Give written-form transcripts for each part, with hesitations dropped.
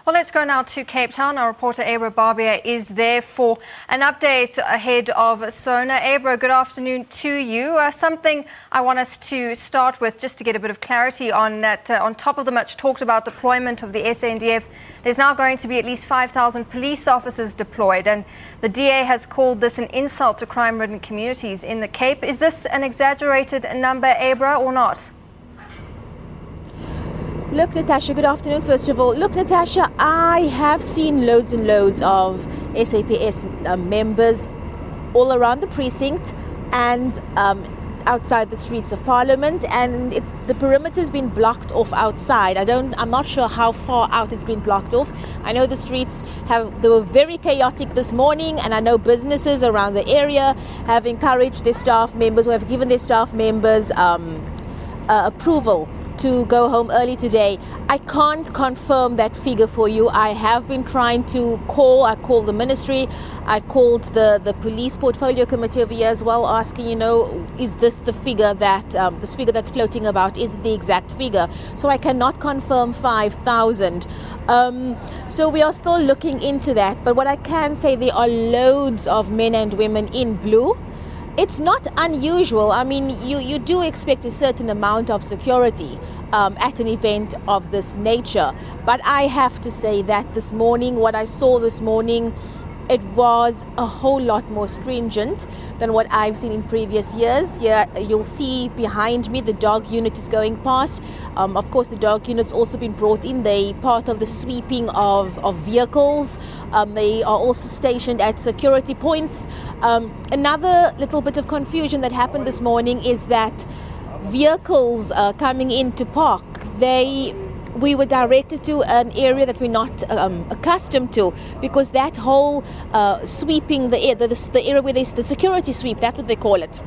Well, let's go now to Cape Town. Our reporter Abra Babier is there for an update ahead of Sona. Abra, good afternoon to you. Something I want us to start with, just to get a bit of clarity on that. On top of the much talked about deployment of the SANDF, there's now going to be at least 5,000 police officers deployed, and the DA has called this an insult to crime-ridden communities in the Cape. Is this an exaggerated number, Abra, or not? Look, Natasha, good afternoon, first of all. Look, Natasha, I have seen loads and loads of SAPS members all around the precinct and outside the streets of Parliament, and the perimeter's been blocked off outside. I'm not sure how far out it's been blocked off. I know the streets they were very chaotic this morning, and I know businesses around the area have encouraged their staff members, or have given their staff members approval to go home early today. I can't confirm that figure for you. I have been trying to call. I called the ministry. I called the police portfolio committee over here as well, asking, is this the figure that this figure that's floating about? Is it the exact figure? So I cannot confirm 5,000. So we are still looking into that. But what I can say, there are loads of men and women in blue. It's not unusual. I mean, you do expect a certain amount of security at an event of this nature. But I have to say that this morning, what I saw this morning, it was a whole lot more stringent than what I've seen in previous years. Yeah, you'll see behind me the dog unit is going past. Of course, the dog unit's also been brought in. They part of the sweeping of vehicles. They are also stationed at security points. Another little bit of confusion that happened this morning is that vehicles coming in to park, we were directed to an area that we're not accustomed to, because that whole sweeping the area where there's the security sweep, that's what they call it,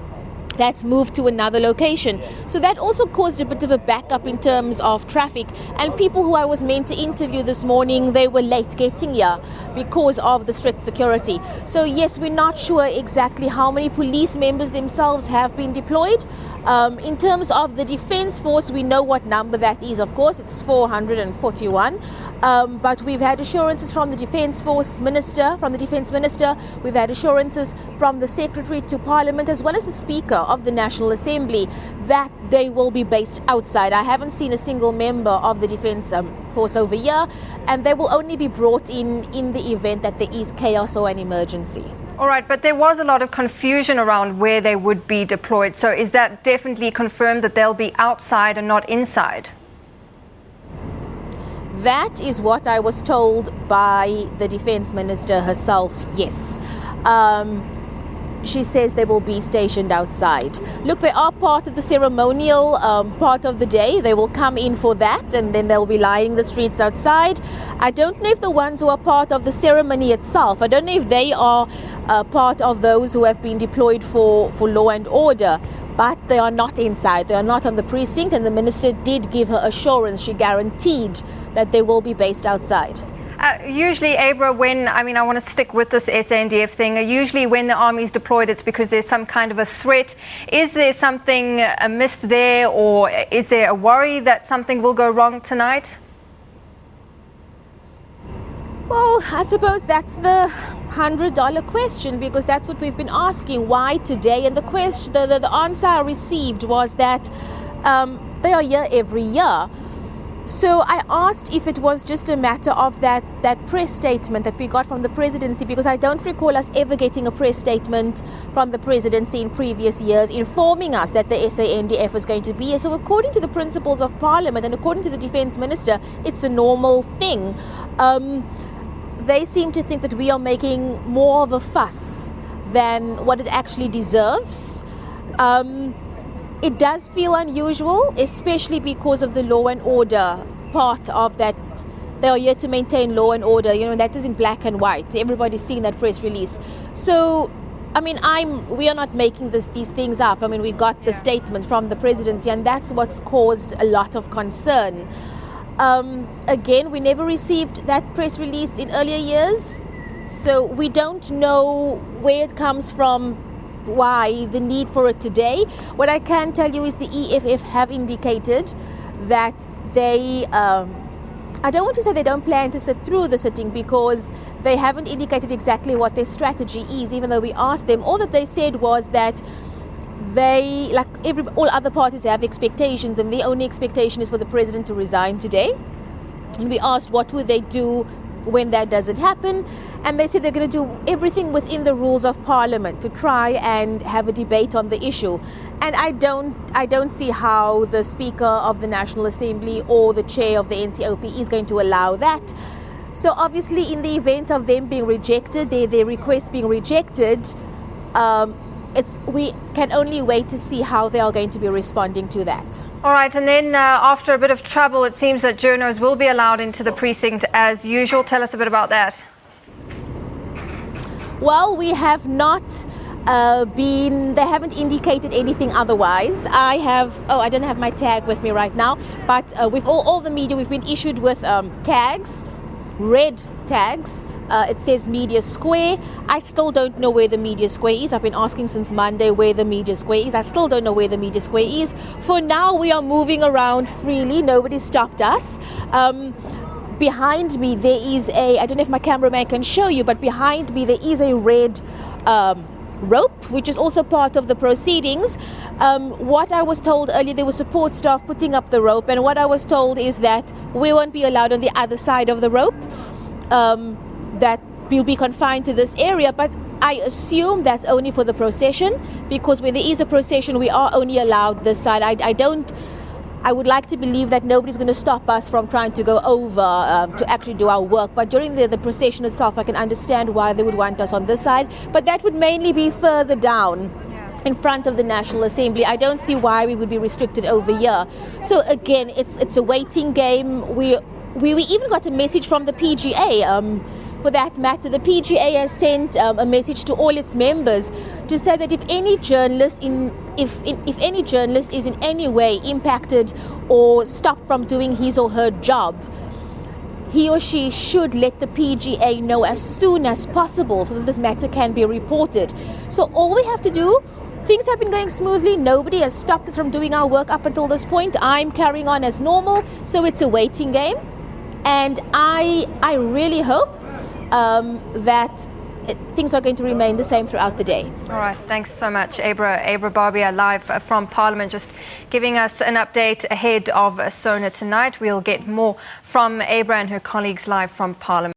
that's moved to another location. So that also caused a bit of a backup in terms of traffic, and people who I was meant to interview this morning, they were late getting here because of the strict security. So yes, we're not sure exactly how many police members themselves have been deployed. In terms of the Defence Force, we know what number that is. Of course, it's 441. But we've had assurances from the Defence Minister. We've had assurances from the Secretary to Parliament, as well as the Speaker of the National Assembly, that they will be based outside. I haven't seen a single member of the Defence Force over here, and they will only be brought in the event that there is chaos or an emergency. All right, but there was a lot of confusion around where they would be deployed. So is that definitely confirmed that they'll be outside and not inside? That is what I was told by the Defence Minister herself, yes. She says they will be stationed outside. Look, they are part of the ceremonial part of the day. They will come in for that, and then they'll be lining the streets outside. I don't know if the ones who are part of the ceremony itself, I don't know if they are part of those who have been deployed for law and order, but they are not inside. They are not on the precinct, and the minister did give her assurance. She guaranteed that they will be based outside. Usually, Abra, I want to stick with this SANDF thing. Usually when the army's deployed, it's because there's some kind of a threat. Is there something amiss there, or is there a worry that something will go wrong tonight? Well, I suppose that's the $100 question, because that's what we've been asking. Why today? And the answer I received was that they are here every year. So I asked if it was just a matter of that press statement that we got from the presidency, because I don't recall us ever getting a press statement from the presidency in previous years informing us that the SANDF was going to be here. So according to the principles of Parliament and according to the Defence Minister, it's a normal thing. They seem to think that we are making more of a fuss than what it actually deserves. It does feel unusual, especially because of the law and order part of that. They are here to maintain law and order, that is in black and white. Everybody's seen that press release. So, we are not making these things up. We got the statement from the presidency, and that's what's caused a lot of concern. Again, we never received that press release in earlier years, so we don't know where it comes from, why the need for it today. What I can tell you is the EFF have indicated that they I don't want to say they don't plan to sit through the sitting, because they haven't indicated exactly what their strategy is, even though we asked them. All that they said was that they, like all other parties, have expectations, and the only expectation is for the president to resign today. And we asked what would they do when that doesn't happen, and they said they're going to do everything within the rules of Parliament to try and have a debate on the issue. And I don't see how the Speaker of the National Assembly or the Chair of the NCOP is going to allow that. So obviously, in the event of them being rejected, their request being rejected, we can only wait to see how they are going to be responding to that. All right, and then after a bit of trouble, it seems that journos will be allowed into the precinct as usual. Tell us a bit about that. Well, we have not they haven't indicated anything otherwise. I don't have my tag with me right now, but with all the media, we've been issued with tags, red tags. It says Media Square. I still don't know where the Media Square is. I've been asking since Monday where the Media Square is. I still don't know where the Media Square is. For now, we are moving around freely. Nobody stopped us. Behind me, there is I don't know if my cameraman can show you, but behind me, there is a red rope, which is also part of the proceedings. What I was told earlier, there was support staff putting up the rope, and what I was told is that we won't be allowed on the other side of the rope. That will be confined to this area, but I assume that's only for the procession, because when there is a procession, we are only allowed this side. I would like to believe that nobody's going to stop us from trying to go over to actually do our work. But during the procession itself, I can understand why they would want us on this side. But that would mainly be further down in front of the National Assembly. I don't see why we would be restricted over here. So again, it's a waiting game. We even got a message from the PGA. For that matter, the PGA has sent a message to all its members to say that if any journalist is in any way impacted or stopped from doing his or her job, he or she should let the PGA know as soon as possible so that this matter can be reported. So all we have to do, things have been going smoothly. Nobody has stopped us from doing our work up until this point. I'm carrying on as normal, so it's a waiting game. And I really hope that things are going to remain the same throughout the day. All right, thanks so much, Abra Babier, live from Parliament, just giving us an update ahead of Sona tonight. We'll get more from Abra and her colleagues live from Parliament.